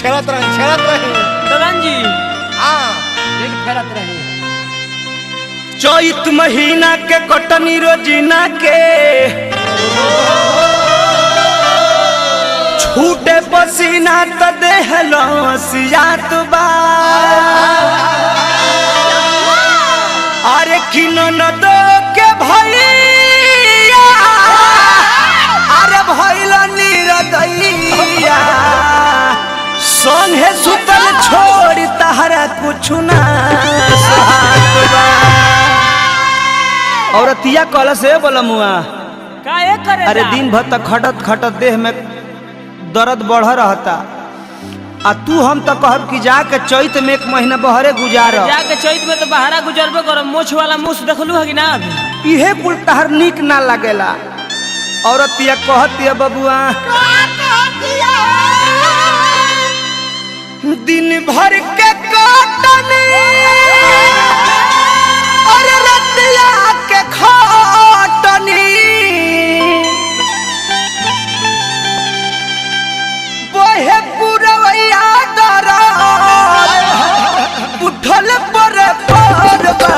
छेड़त रही दलन जी हाँ एक फेरत रही। चैत महीना के कटनी रोजीना के छूटे पसीना त देह लसियात बा। अरे किनो न दो के भैया अरे भइल निरदैया संगे सुतल छोड़ तहरा कुछ ना साथ बा। औरतिया कल से बोला मुआ काहे करे अरे दिन भर तक खटत खटत देह में दर्द बढ़ रहता आ तू हम तो कहब कि जाके चैत में 1 महीना बहरे गुजार जाके चैत में तो बहरा गुजरबे करब। मोछ वाला मुछ देखलू है कि ना अभी इहे कुल तहर नीक ना लगेला। औरतिया कहतिया बबुआ दिन भर के कटनी और रतिया के खटनी बोहे पुरवैया दरा उठल पर बा।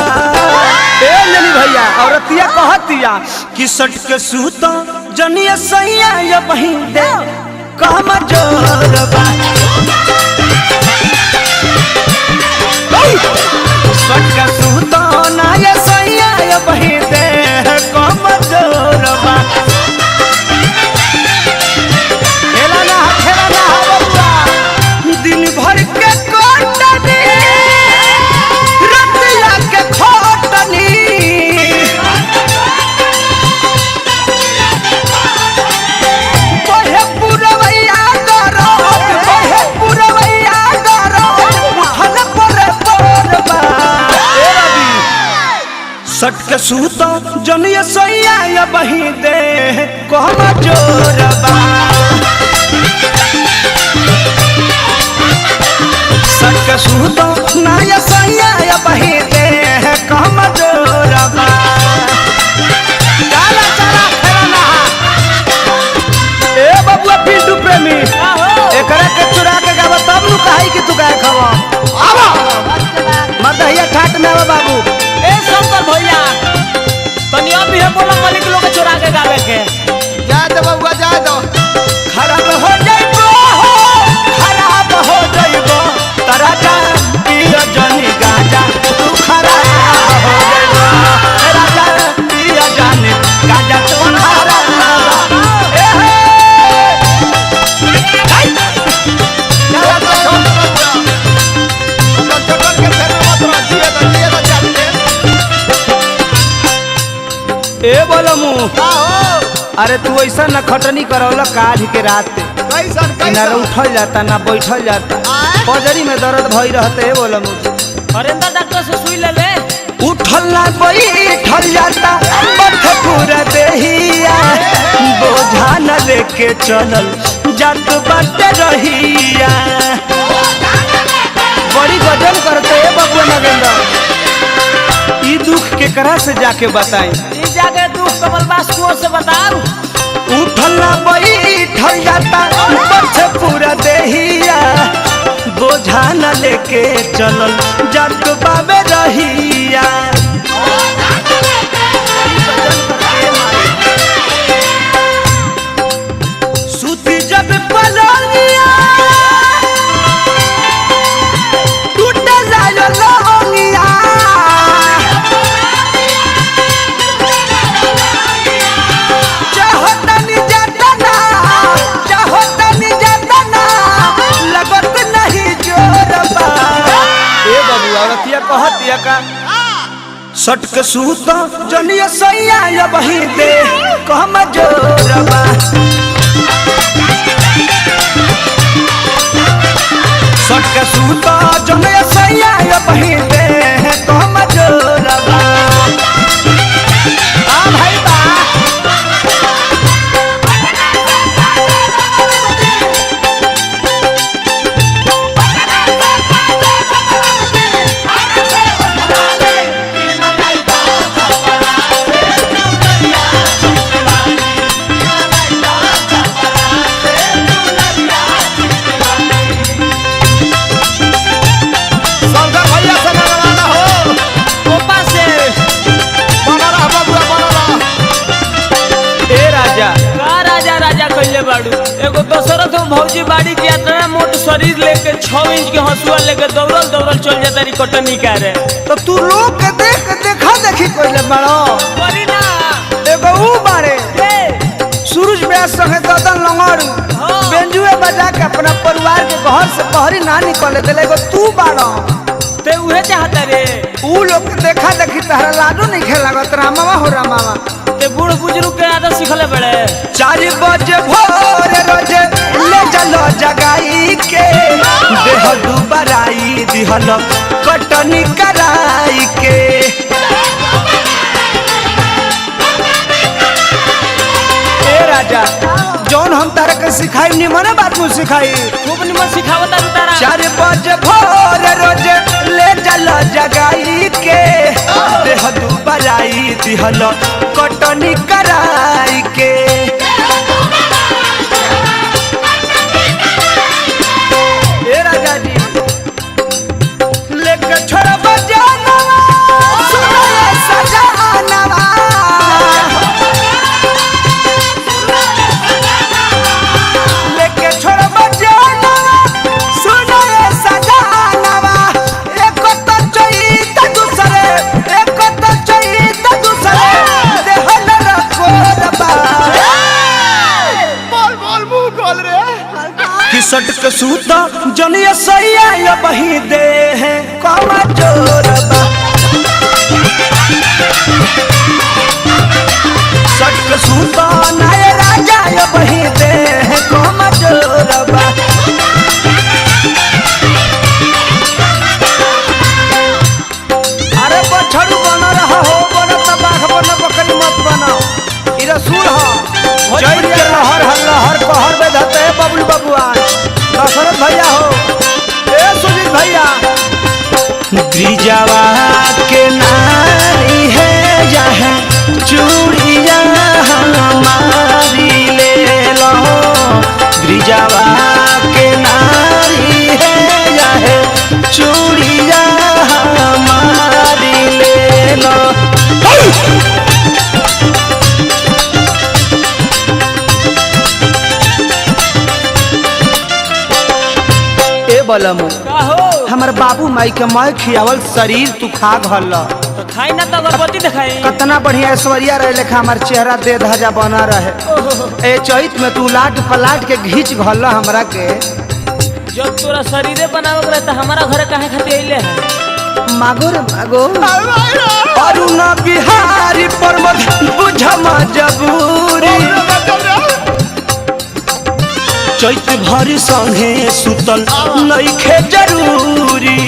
ए ननी भैया औरतिया कहतिया कि सट के सूता जनिया सैया या बहिं दे काम जोरबा। सट के सूता ना या सैया या बहिं दे काम जोरबा। खेला ना बबुआ दिन भर के कोटनी रतिया के खोटनी बहे पुरवैया दरद बहे पुरवैया दरद उठल पर बा। ए रवि सट के सूता जनिया सैया या बही दे कहमा जोरबा। सट के सूता ना या सैया या बही दे कहमा जोरबा। चला चला खेलना ए बबुआ पिंटू प्रेमी एकरा के चुरा के गावा तब नु कहाई कि तू गाय खवा आवा मदहिया ठाट में आवा बाबू। ए शंकर भैया तनी अभी है बोला मलिक लोग चुरा के गावे के जा दो बबुआ जा दो खराब हो जाइबो खराब हो जाइबो तरा जा पियो जनी गाजा तू खराब हो जाइबो राजा पियो जनी गाजा तू खराब ए हे चला छोटा के फेर मत रह दिए तो जाते ए बोलमू का हो अरे तू ऐसा न खटनी करौला काज के रात कैसन ना उठल जाता ना बैठल जाता पजरी में दर्द भई रहते बोलमू हरेंद्र डॉक्टर से सुई ले ले उठल ना बैठल जाता बठ पूरा देहिया बोझा न लेके चलल जात बाटे रहिया। बड़ी गजल करते बबुआ नगेंद्र ई दुख केकरा से जाके बताई ई जाके तू कमल बासुओ से बताओ। उठल ना बैठल जाता बठ पूरा देहिया बोझा न लेके चलल जात बाबे रहिया। सूती जब पलंगिया टूटे लायो लौंगिया चाहतनी जातना लगत नहीं जोरबा। ए बबुआ औरतिया कहतिया का सट के सूता जनिया सैया या बही दे कहमा जोरबा। सट के सूता जनिया सैया या बही दे कहमा जोरबा। आ भाई बा दशरथ भौजी बाड़ी के इतना मोट शरीर लेके 6 इंच के हंसुआ लेके दौड़ल दौड़ल चल जाता रही कटनी करे। तो तू लोग के देखा देखी कोइले बड़ो करी ना एगो ऊ बारे सूरज व्यास संगे ददन लंगड़ू बेंजुए बजा के अपना परिवार के घर से बहरी ना निकले देले। एगो तू बाड़ो ते उहे चाहता रे। ऊ लोग के देखा देखी तहरा लाडू नहीं खेल लागत रामावा हो रामावा। ते बूढ़ बुजुर्ग के आदत सिखले बड़े 4 बजे भोर रोजे ले चलो जगाई के देह दुबराई दिहल कटनी कराई के। ए राजा जौन हम तारा के सिखाई निमन बात मु सिखाई खूब निमन सिखावता तारा। 4 बजे भोर रोजे ले चलो जगाई के देह दुबराई दिहल कटनी कराई के। ए राजा जी लेके छोड़ बजानवा सुनो ये सजानवा लेके छोड़ बजानवा सुनो ये सजानवा। एक तो चईत दूसरे एक तो चईत दूसरे देहल रखोरबा। बोल बोल मुंह खोल रे। किसट के सूता जनिया सैया या बही दे है कमा जोरबा। सट के सूता नाय राजा या बही दे है कमा जोरबा। अरे बछड़ू बना रहा हो बना तबाह बना बकरी मत बनाओ। ई रसूल हो जय के लहर हल्लहर कहर में धते है बबलू बबुआन दशरथ भैया हो ए सुजीत भैया। गिरिजावा के नारी है जहाँ चूड़िया हमारी ले लो। गिरिजावा के नारी है जहाँ चूड़िया हमारी ले लो। ए बलमु का हो हमर बाबू माई के मैं खियावल शरीर तू खा घल तो खाई ना तो अगरबत्ती दिखाई। कितना बढ़िया ऐश्वर्या रहे लेखा हमार चेहरा दे धजा बना रहे। ए चैत में तू लाट पलाट के घींच घल हमरा के। जब तोरा शरीरे बनावे रहे तो हमारा घर काहे खातिर अइले है। मागो रे मागो अरुण बिहारी प्रमोद बुझम जबूरी। चैत भरी संगे सुतल नइखे जरूरी।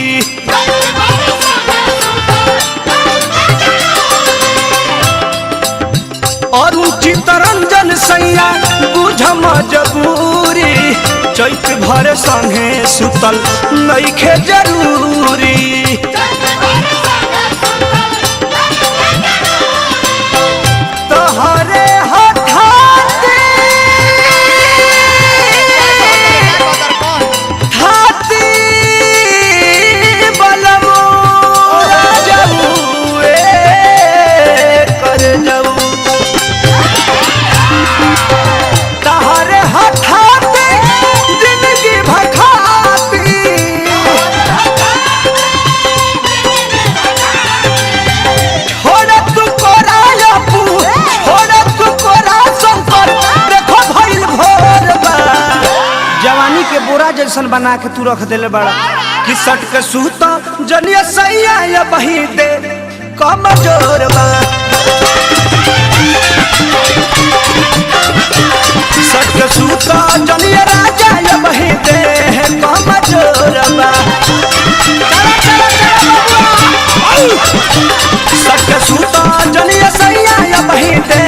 अरुण चितरंजन सैया बुझम जबूरी। चैत भर संगे सुतल नइखे जरूरी। तोहरे हठाते हाथी बलमो जाऊ कर जाऊ। तोहरे हठाते जिंदगी भखाती छोड़ तू कोरा अपू छोड़ तू कोरा शंकर देखो भइल भोर बा। जवानी के बोरा जैसन बना के तू रख देले बड़ा कि सट के सूता जनिया सैया या बही दे कम जोर बा। सट के सूता जनिया राजा या बही दे कम जोर बा। सट के सूता जनिया सैया या बही दे